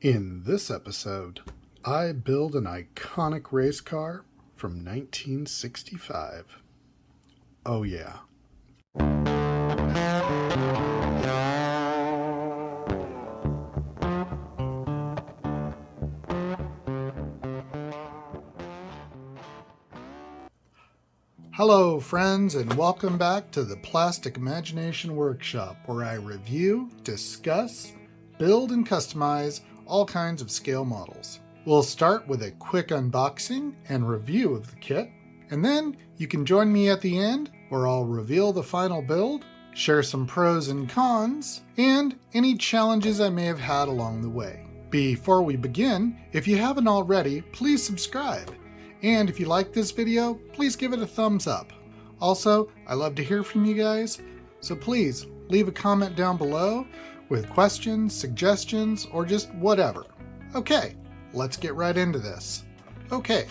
In this episode, I build an iconic race car from 1965. Oh yeah. Hello friends, and welcome back to the Plastic Imagination Workshop, where I review, discuss, build, and customize all kinds of scale models. We'll start with a quick unboxing and review of the kit, and then you can join me at the end where I'll reveal the final build, share some pros and cons, and any challenges I may have had along the way. Before we begin, if you haven't already, please subscribe. And if you like this video, please give it a thumbs up. Also, I love to hear from you guys, so please leave a comment down below with questions, suggestions, or just whatever. Okay, let's get right into this. Okay,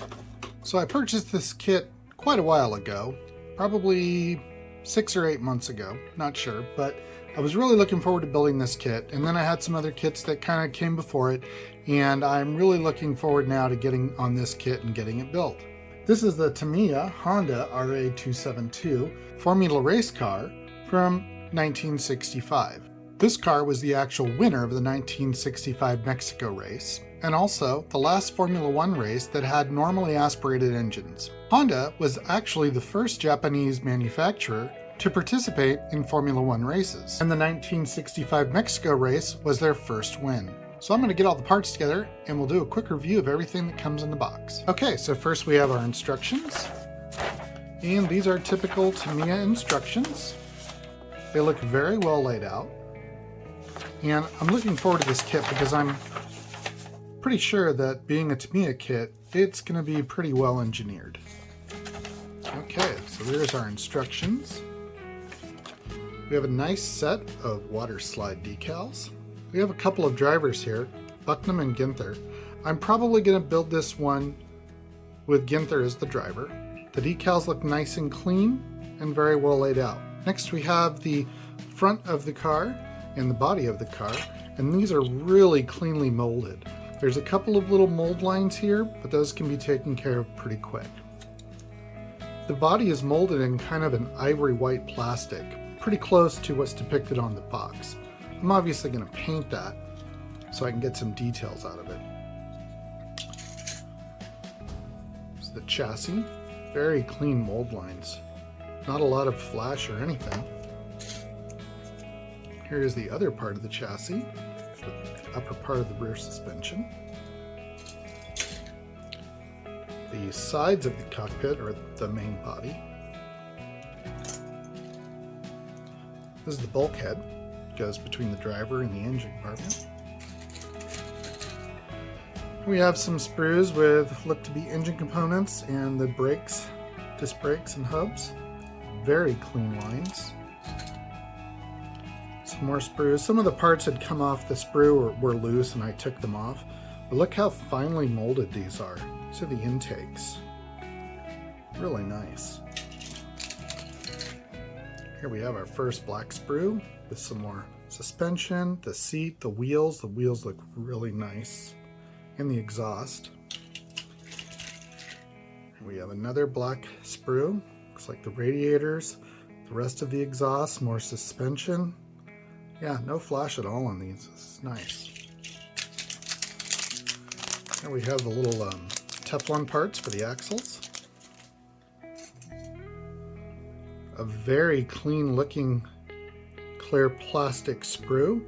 so I purchased this kit quite a while ago, probably 6 or 8 months ago, not sure, but I was really looking forward to building this kit, and then I had some other kits that kind of came before it, and I'm really looking forward now to getting on this kit and getting it built. This is the Tamiya Honda RA272 Formula race car from 1965. This car was the actual winner of the 1965 Mexico race, and also the last Formula One race that had normally aspirated engines. Honda was actually the first Japanese manufacturer to participate in Formula One races, and the 1965 Mexico race was their first win. So I'm going to get all the parts together and we'll do a quick review of everything that comes in the box. Okay, so first we have our instructions, and these are typical Tamiya instructions. They look very well laid out, and I'm looking forward to this kit because I'm pretty sure that being a Tamiya kit, it's going to be pretty well engineered. Okay, so there's our instructions. We have a nice set of water slide decals. We have a couple of drivers here, Bucknam and Ginther. I'm probably going to build this one with Ginther as the driver. The decals look nice and clean and very well laid out. Next we have the front of the car and the body of the car, and these are really cleanly molded. There's a couple of little mold lines here, but those can be taken care of pretty quick. The body is molded in kind of an ivory white plastic, pretty close to what's depicted on the box. I'm obviously going to paint that so I can get some details out of it. This is the chassis, very clean mold lines, not a lot of flash or anything. Here is the other part of the chassis, the upper part of the rear suspension. The sides of the cockpit are the main body. This is the bulkhead. It goes between the driver and the engine compartment. We have some sprues with look-to-be engine components and the brakes, disc brakes and hubs. Very clean lines. Some more sprues. Some of the parts had come off the sprue or were loose and I took them off. But look how finely molded these are. These are the intakes. Really nice. Here we have our first black sprue with some more suspension, the seat, the wheels. The wheels look really nice. And the exhaust. Here we have another black sprue. Looks like the radiators, the rest of the exhaust, more suspension. Yeah, no flash at all on these. This is nice. Here we have the little Teflon parts for the axles. A very clean looking clear plastic sprue.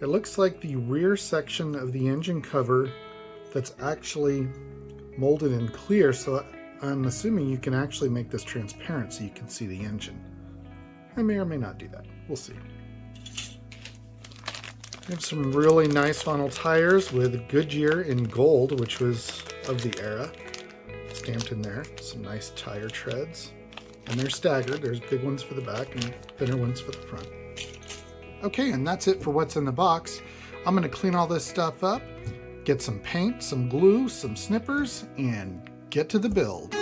It looks like the rear section of the engine cover that's actually molded in clear, so I'm assuming you can actually make this transparent so you can see the engine. I may or may not do that. We'll see. We have some really nice vinyl tires with Goodyear in gold, which was of the era, stamped in there. Some nice tire treads. And they're staggered. There's big ones for the back and thinner ones for the front. Okay, and that's it for what's in the box. I'm going to clean all this stuff up, get some paint, some glue, some snippers, and get to the build.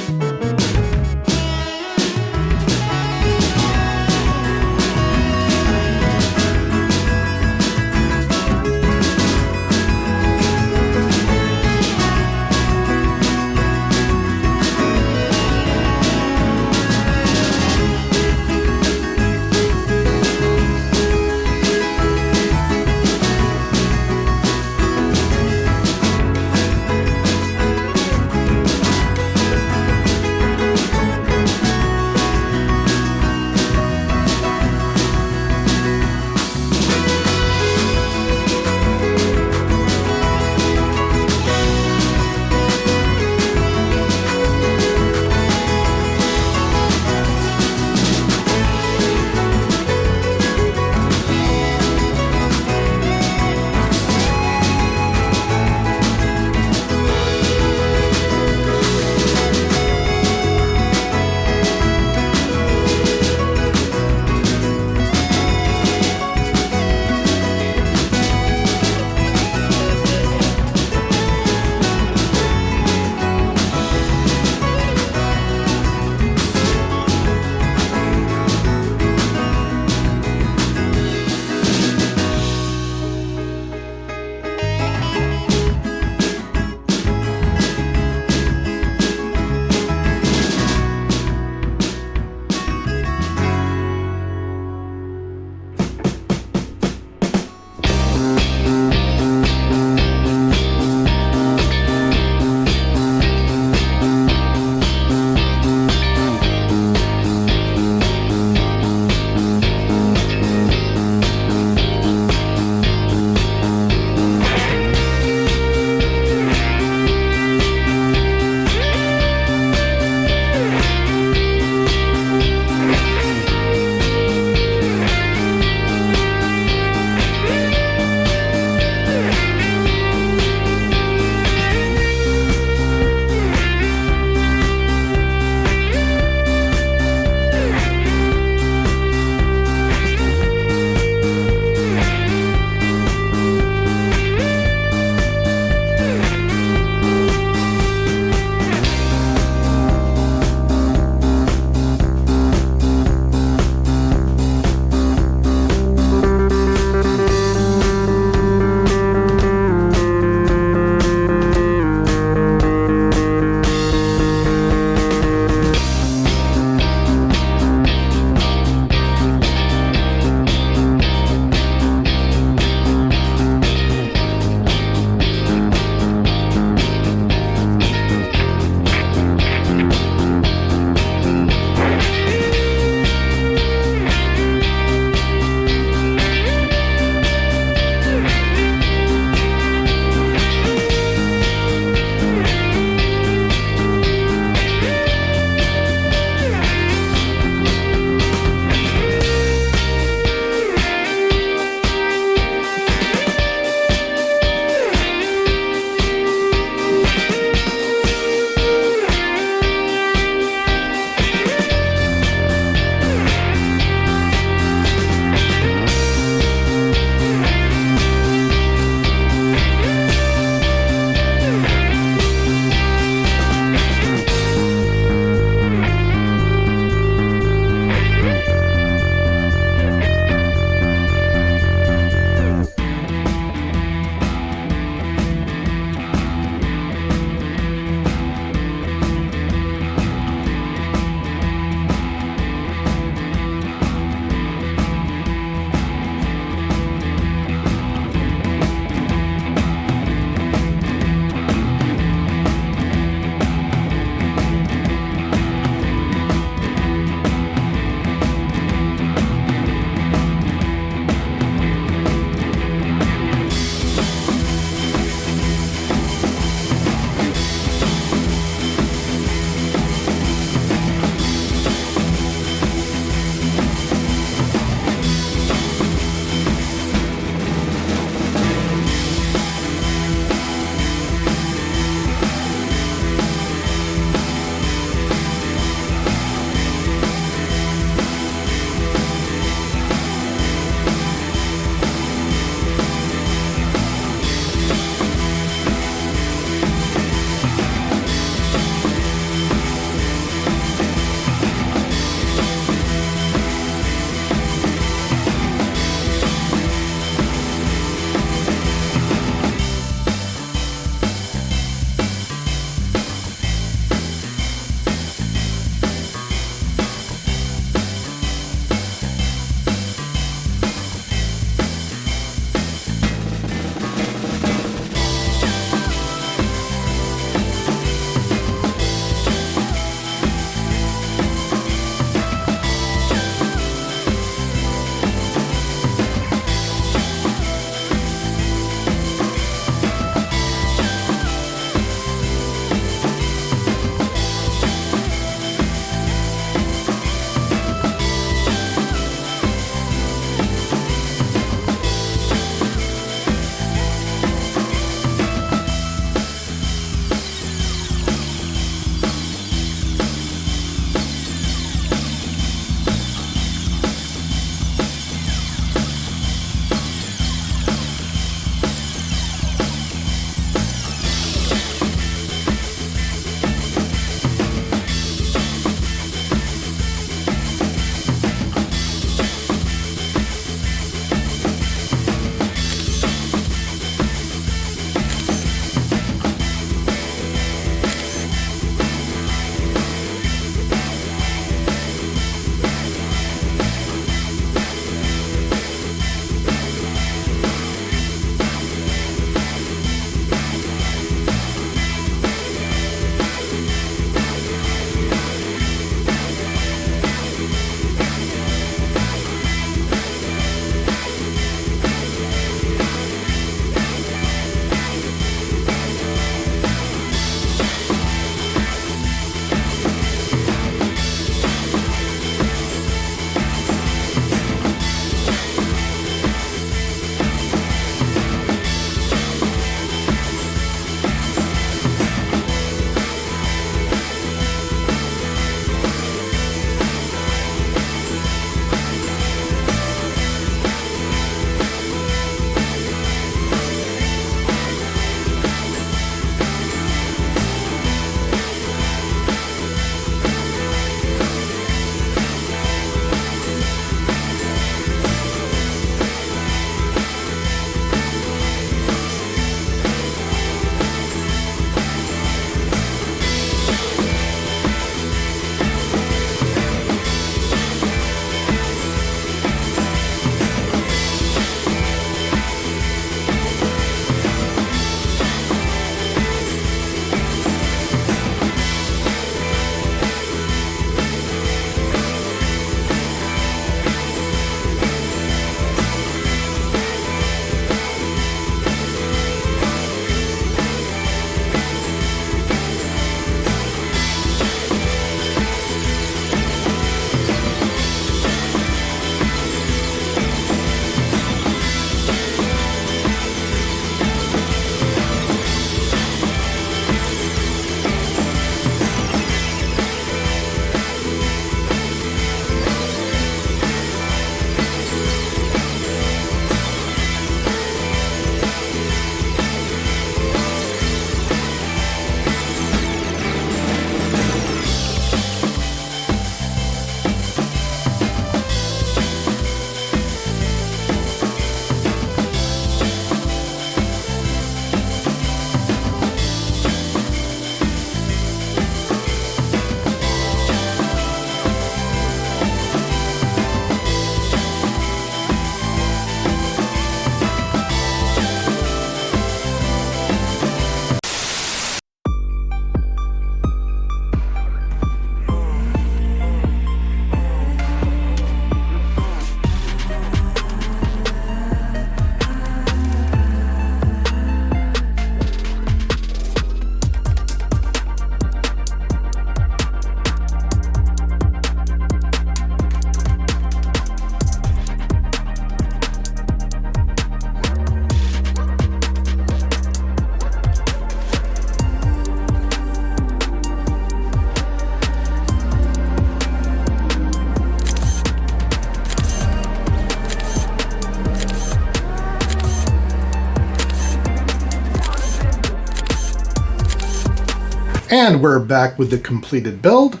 And we're back with the completed build.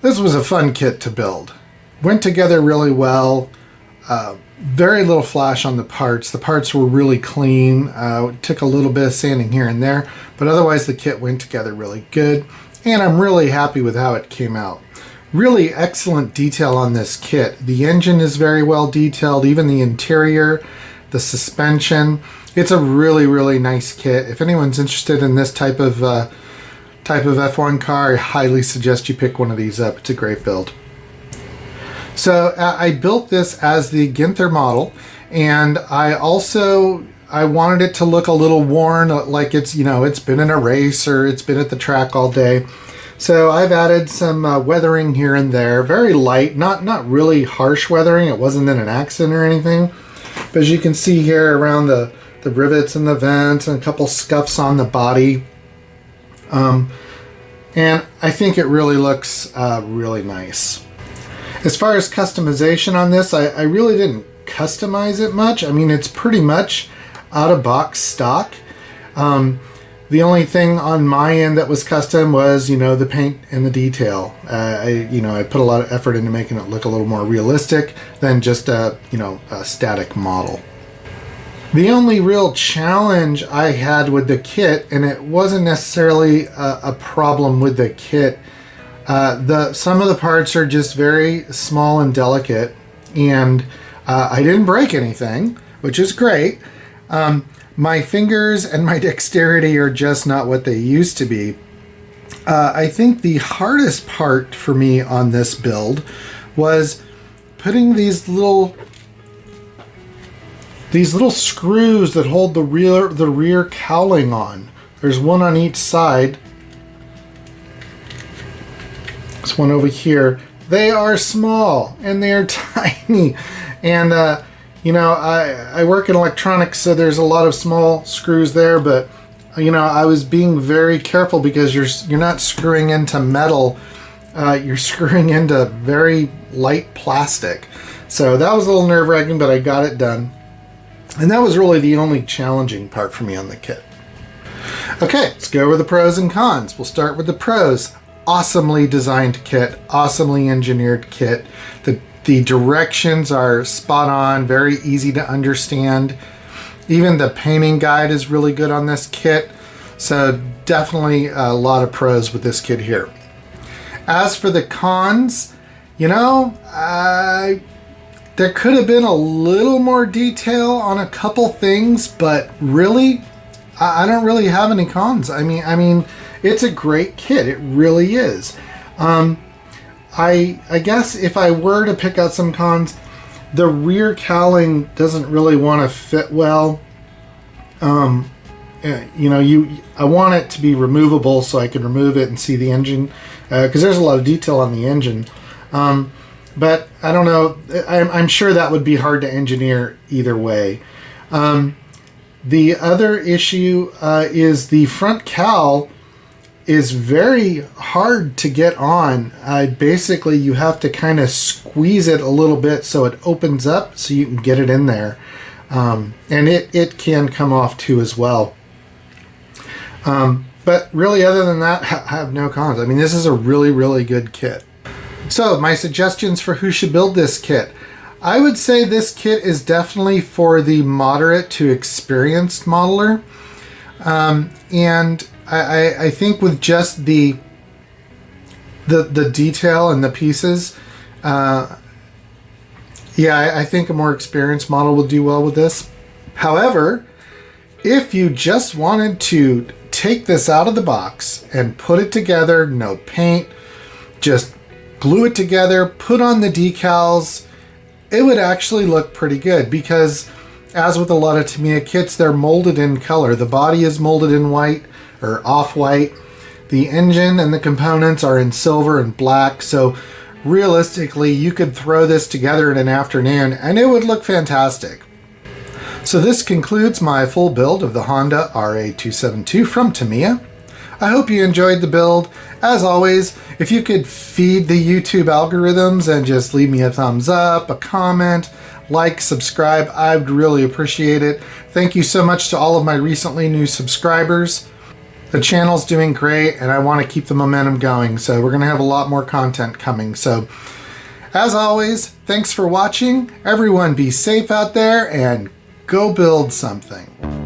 This was a fun kit to build. Went together really well. Very little flash on the parts. The parts were really clean. Took a little bit of sanding here and there, but otherwise the kit went together really good. And I'm really happy with how it came out. Really excellent detail on this kit. The engine is very well detailed, even the interior, the suspension. It's a really, really nice kit. If anyone's interested in this type of F1 car, I highly suggest you pick one of these up. It's a great build. So I built this as the Ginther model, and I wanted it to look a little worn, like it's been in a race or it's been at the track all day. So I've added some weathering here and there, very light, not really harsh weathering. It wasn't in an accident or anything, but as you can see here around the rivets and the vents and a couple scuffs on the body. And I think it really looks really nice. As far as customization on this, I really didn't customize it much. I mean, it's pretty much out of box stock. The only thing on my end that was custom was, the paint and the detail. I put a lot of effort into making it look a little more realistic than just a static model. The only real challenge I had with the kit, and it wasn't necessarily a problem with the kit, some of the parts are just very small and delicate, and I didn't break anything, which is great. My fingers and my dexterity are just not what they used to be. I think the hardest part for me on this build was putting these little screws that hold the rear cowling on. There's one on each side. This one over here. They are small and they are tiny. And I work in electronics, so there's a lot of small screws there, but I was being very careful because you're not screwing into metal. You're screwing into very light plastic. So that was a little nerve-wracking, but I got it done. And that was really the only challenging part for me on the kit. Okay, let's go over the pros and cons. We'll start with the pros. Awesomely designed kit, awesomely engineered kit. The directions are spot on, very easy to understand. Even the painting guide is really good on this kit. So definitely a lot of pros with this kit here. As for the cons, there could have been a little more detail on a couple things, but really, I don't really have any cons. I mean, it's a great kit. It really is. I guess if I were to pick out some cons, the rear cowling doesn't really want to fit well. I want it to be removable so I can remove it and see the engine, because there's a lot of detail on the engine. But I don't know, I'm sure that would be hard to engineer either way. The other issue is the front cowl is very hard to get on. Basically, you have to kind of squeeze it a little bit so it opens up so you can get it in there. And it can come off too as well. But really, other than that, I have no cons. I mean, this is a really, really good kit. So, my suggestions for who should build this kit. I would say this kit is definitely for the moderate to experienced modeler. And I think with just the detail and the pieces, I think a more experienced model will do well with this. However, if you just wanted to take this out of the box and put it together, no paint, just glue it together, put on the decals, it would actually look pretty good, because as with a lot of Tamiya kits, they're molded in color. The body is molded in white or off-white. The engine and the components are in silver and black, so realistically you could throw this together in an afternoon and it would look fantastic. So this concludes my full build of the Honda RA272 from Tamiya. I hope you enjoyed the build. As always, if you could feed the YouTube algorithms and just leave me a thumbs up, a comment, like, subscribe, I'd really appreciate it. Thank you so much to all of my recently new subscribers. The channel's doing great and I want to keep the momentum going, so we're going to have a lot more content coming. So as always, thanks for watching. Everyone be safe out there and go build something.